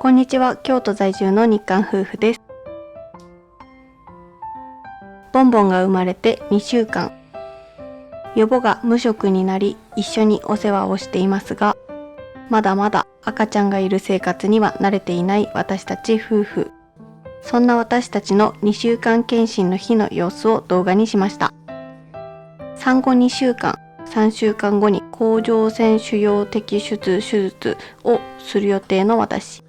こんにちは、京都在住の日韓夫婦です。ボンボンが生まれて2週間。ヨボが無職になり、一緒にお世話をしていますが、まだまだ赤ちゃんがいる生活には慣れていない私たち夫婦。そんな私たちの2週間検診の日の様子を動画にしました。産後2週間、3週間後に甲状腺腫瘍摘出手術をする予定の私。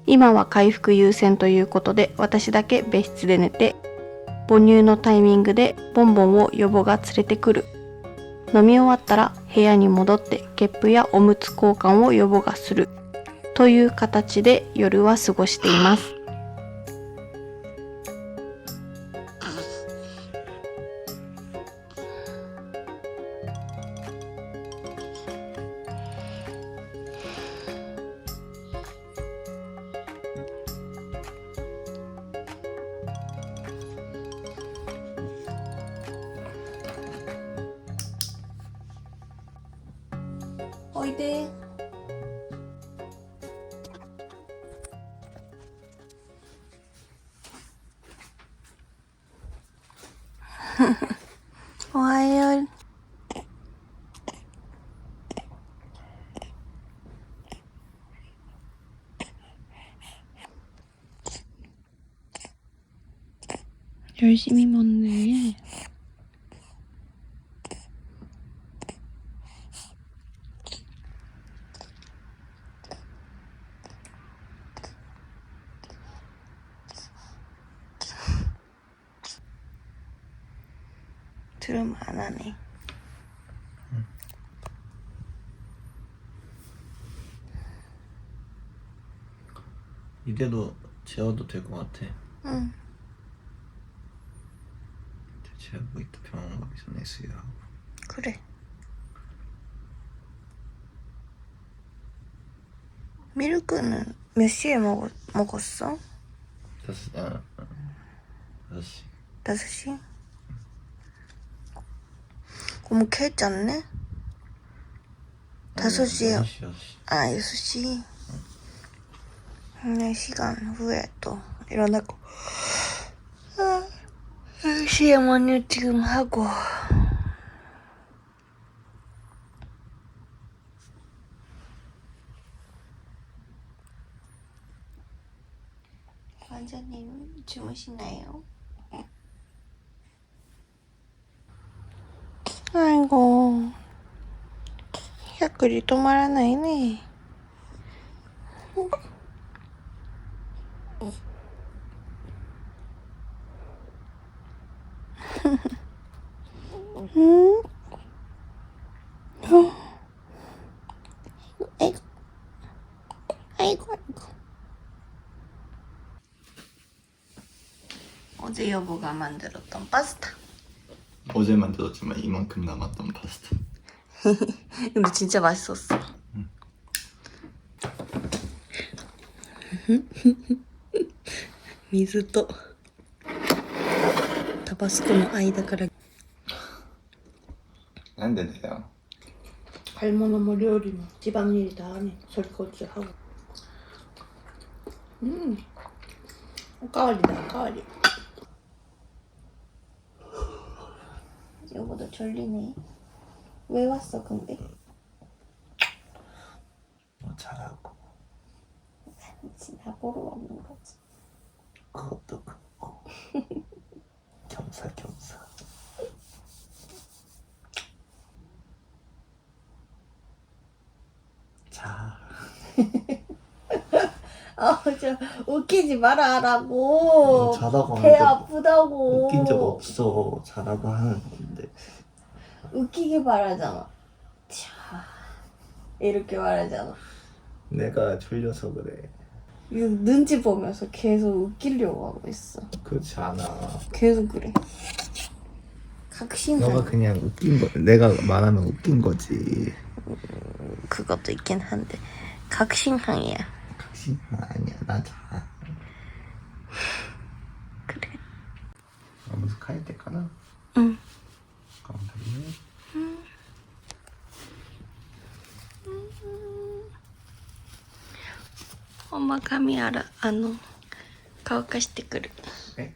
今は回復優先ということで、私だけ別室で寝て、母乳のタイミングでボンボンをヨボが連れてくる。飲み終わったら部屋に戻ってゲップやおむつ交換をヨボがする。という形で夜は過ごしています。おいで。おはよう。열심히 먹네. 들으면 안 하네. 이대로 재워도 될 것 같아. 응. 재우고 있다 병원 가기 전에 수유하고. 그래. 밀크는 몇 시에 먹었어? 5시. 5시? 그럼 깼잖네? 5시에. 6시. 아, 6시? 4시간 후에 또 일어나고. 10시에 뭐니 지금 하고. 원장님 주무시나요? 아이고, 혀끌이止まらないね. 응? 아이고, 아이고, 아이고. 어제 여보가 만들었던 파스타. 어제 만들었지만 이만큼 남았던 파스타. 근데 진짜 맛있었어. 응. 水とタバスコの間から 안 되네요. 갈모노 뭐 요리 뭐 집안일이 다 하네. 설거지 하고. 어까와리다 어까와리. 여보도 졸리네. 왜 왔어 근데? 잘하고. 나 보러 왔는 거지. 그것도 그렇고. 겸사겸사. 자. 저 웃기지 말아라고. 자라고 배 하는데 아프다고. 웃긴 적 없어. 자라고 하는 건데. 웃기게 말하잖아. 자, 이렇게 말하잖아. 내가 졸려서 그래. 이거 눈치 보면서 계속 웃기려고 하고 있어. 그렇지 않아. 계속 그래. 각신한. 너가 그냥 웃긴 거. 내가 말하면 웃긴 거지. 그것도 있긴 한데 각신항이야. 각신 아니야. 나 자. 그래. 무슨 카이테 가나? 응. 감사합니다. 엄마髪洗乾かしてくる。え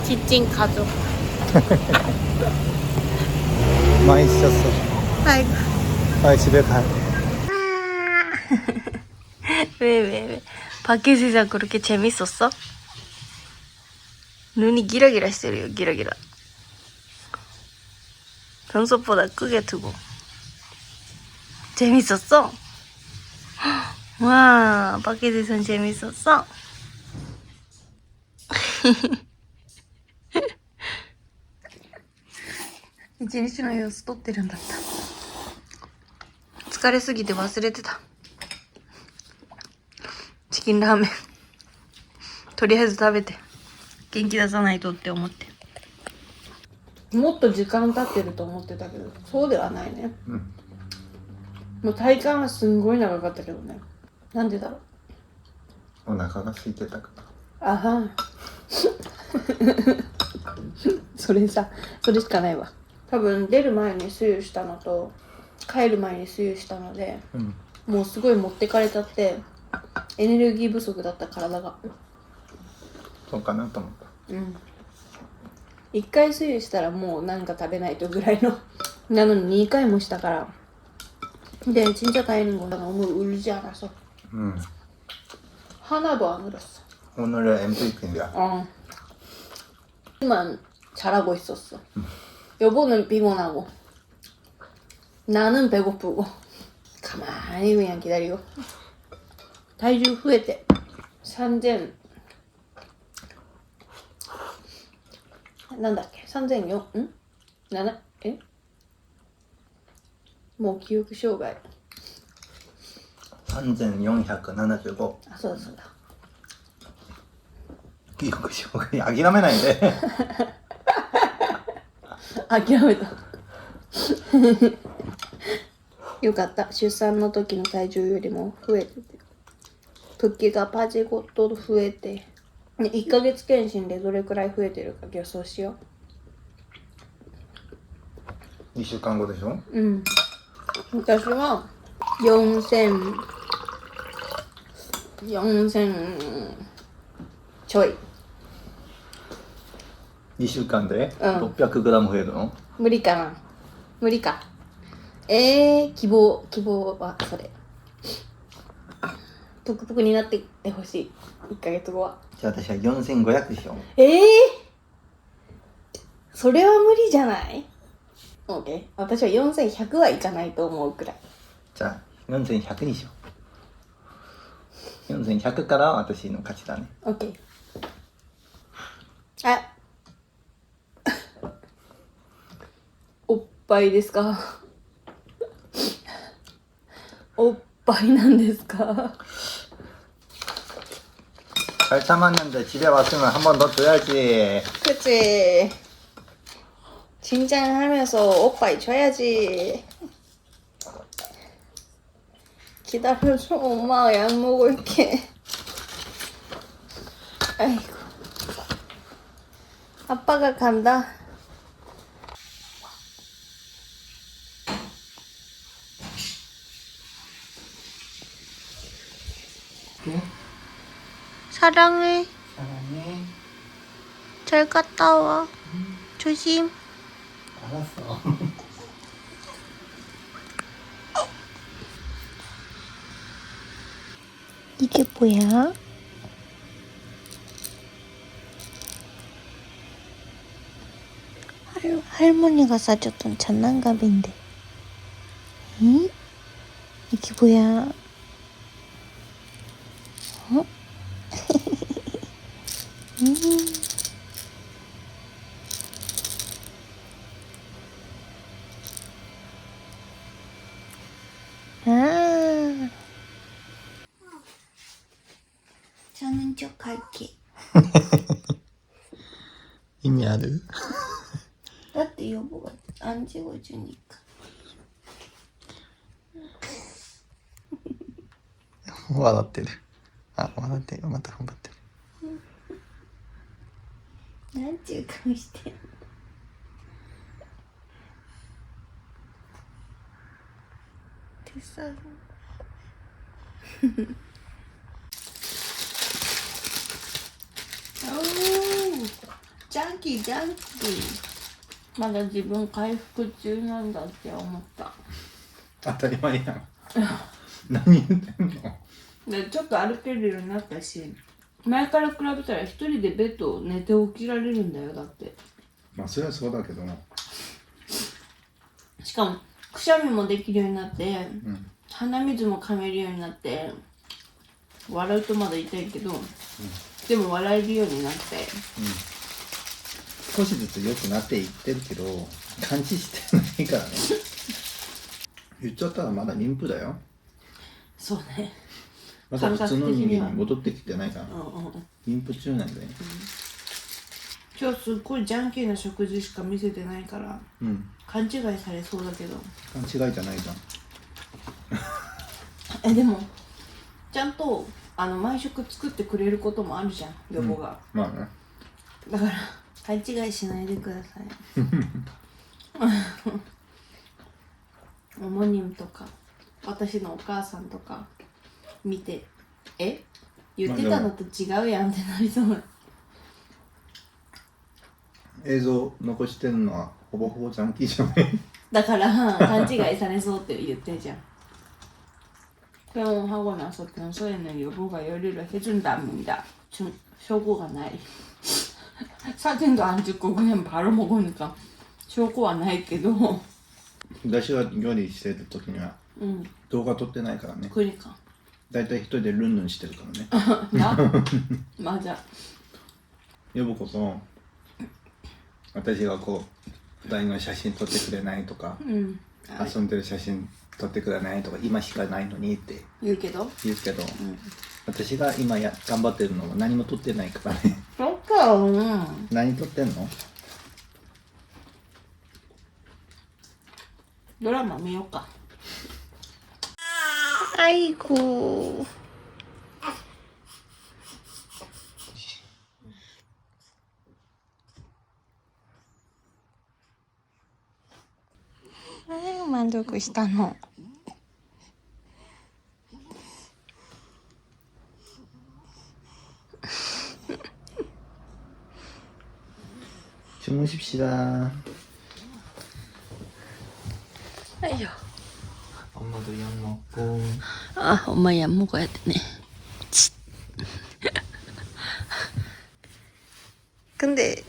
キッチン家族。맛있었어. 아이고. 빨리 집에 가. 왜? 밖에서 그렇게 재밌었어? 눈이 기라기라 했어요, 기라기라. 평소보다 크게 두고. 재밌었어? 와, 밖에서는 재밌었어? 一日の様子撮ってるんだった。疲れすぎて忘れてた。チキンラーメンとりあえず食べて元気出さないとって思って。もっと時間経ってると思ってたけど、そうではないね。もう体感はすんごい長かったけどね。なんでだろう。お腹が空いてたから。あはんそれさ、それしかないわ。多分出る前にスユしたのと帰る前にスユしたので、もうすごい持ってかれちゃってエネルギー不足だった体が。そうかなと思った。1回スユしたらもうなんか食べないとぐらいのなのに2回もしたから。で진짜 다행인 거야. 너무 울지 않아서. 하나도 안 울었어. 오늘의 MVP인데요. 만 잘하고 있었어. 여보는 피곤하고 나는 배고프고 가만히 그냥 기다리고. 体重増えて3000なんだっけ3004ん7えもう記憶障害。3475。あ、そうだそうだ。記憶障害諦めないで諦めたよかった。出産の時の体重よりも増えてて붓기がパジごと増えて、1ヶ月検診でどれくらい増えてるか予想しよ2週間後でしょ。私は4000ちょい。2週間で 600g 増えるの？無理かな。無理か。希望はそれ。ぷくぷくになっていってほしい。1ヶ月後は。じゃあ私は4500でしょ。それは無理じゃない？ OK。私は4100はいかないと思うくらい。じゃあ4100にしよう。4100から私の勝ちだね。OK。あおっぱいですか？おっぱいなんですか？ 잘 참았는데 집에 왔으면 한 번 더 줘야지. 그치. 긴장하면서 오빠이 줘야지. 기다려줘. 엄마 약 먹을게. 아이고. 아빠가 간다. 네? 사랑해. 사랑해. 잘 갔다 와. 조심. 알았어. 이게 뭐야? 할머니가 사줬던 장난감인데. 응? 이게 뭐야? 어? 아. 자는 척 할게. 이미 아들. だって여보가 안 찍어주니까. 笑ってる。あ、笑ってる。また頑張ってる。なんちゅう顔してんの。手さおー、ジャンキージャンキー。まだ自分回復中なんだって思った。当たり前やん。何言ってんの。でちょっと歩けるようになったし、前から比べたら一人でベッドを寝て起きられるんだよ。だってまあそれはそうだけども、しかもくしゃみもできるようになって、うん、鼻水もかめるようになって、笑うとまだ痛いけど、でも笑えるようになって、少しずつ良くなっていってるけど感知してないからね。言っちゃったらまだ妊婦だよ。そうね。まだ普通の人間に感覚的には戻ってきてないから、妊婦中なんだよ。今日すっごいジャンキーな食事しか見せてないからうん、勘違いされそうだけど、勘違いじゃないじゃん。でもちゃんと毎食作ってくれることもあるじゃん、予防が、まあね。だから勘違いしないでください。おもにんとか私のお母さんとか見て言ってたのと違うやんってなりそうな。映像残してるのはほぼほぼジャンキーじゃない。だから勘違いされそうって言ってんじゃん。병원와서평소에는여보가요리를해준답니다. 쇼고가 나이. 사진도 안 찍고 그냥 바로 먹으니까 쇼고가 나이けど. 私は料理してる時には動画撮ってないからね。 그러니까. だいたい一人でルンルンしてるからね。 나? 맞아. 呼ぶこそ私がこう2人の写真撮ってくれないとか、遊んでる写真撮ってくれないとか、今しかないのにって言うけど、私が今頑張ってるのは何も撮ってないからね。そっか。何撮ってんの？ドラマ見ようか。아이고. 아이고 만들고したの. 주무십시다. 아유. 엄마도 약 먹고. 아, 엄마 약 먹어야 되네. 근데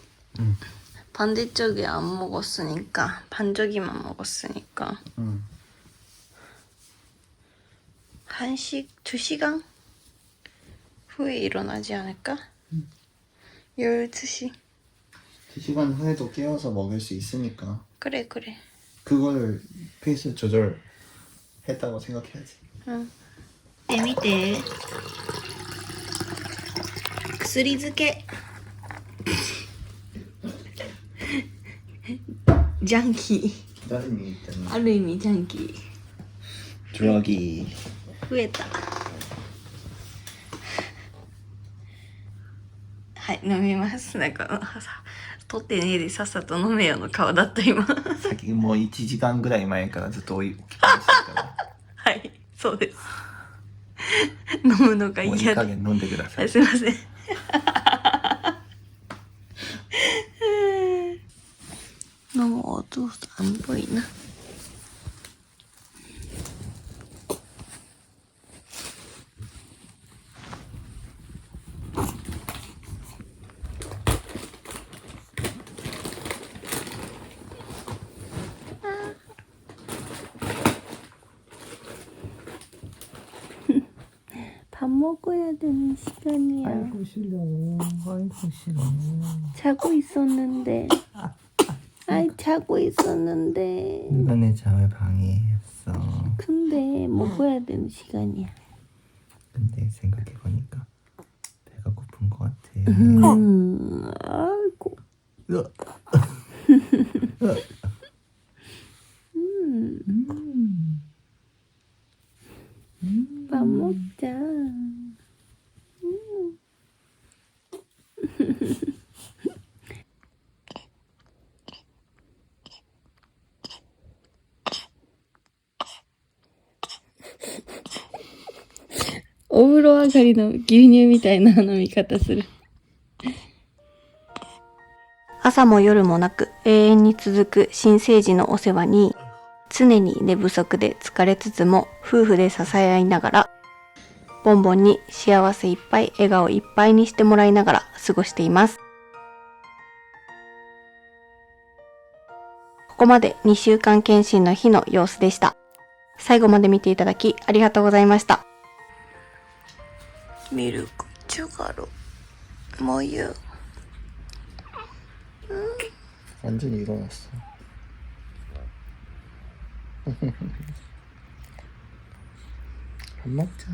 반대쪽에 안 먹었으니까, 반쪽이만 먹었으니까. 2시간 후에 일어나지 않을까? 12시. 2시간 후에도 깨워서 먹을 수 있으니까. 그래. 그걸 페이스 조절했다고 생각해야지. 응. 見て。薬漬け。ジャンキー。誰に言ったの？ある意味ジャンキー。ドラギー。増えた。はい、飲みます。なんか取ってねえでさっさと飲めよの顔だった今。さっきもう1時間ぐらい前からずっと置きっぱなしだから。はい、そうです。飲むのがもういい嫌で。加減飲んでください。すいません。너무 어두워서 안 보이나? 밥 먹어야 되는 시간이야. 아이고 싫어. 아이고 싫어. 자고 있었는데. 아이 자고 있었는데. 누가 내 잠을 방해했어. 근데 먹어야 되는 시간이야. 근데 생각해보니까 배가 고픈 것 같아. 아이고. 밥 먹자. お風呂上がりの牛乳みたいな飲み方する。朝も夜もなく永遠に続く新生児のお世話に、常に寝不足で疲れつつも夫婦で支え合いながら、ボンボンに幸せいっぱい笑顔いっぱいにしてもらいながら過ごしています。ここまで2週間検診の日の様子でした。最後まで見ていただきありがとうございました。ミルク、チュガロ、もゆ。 완전히 일어났어. 밥 먹자.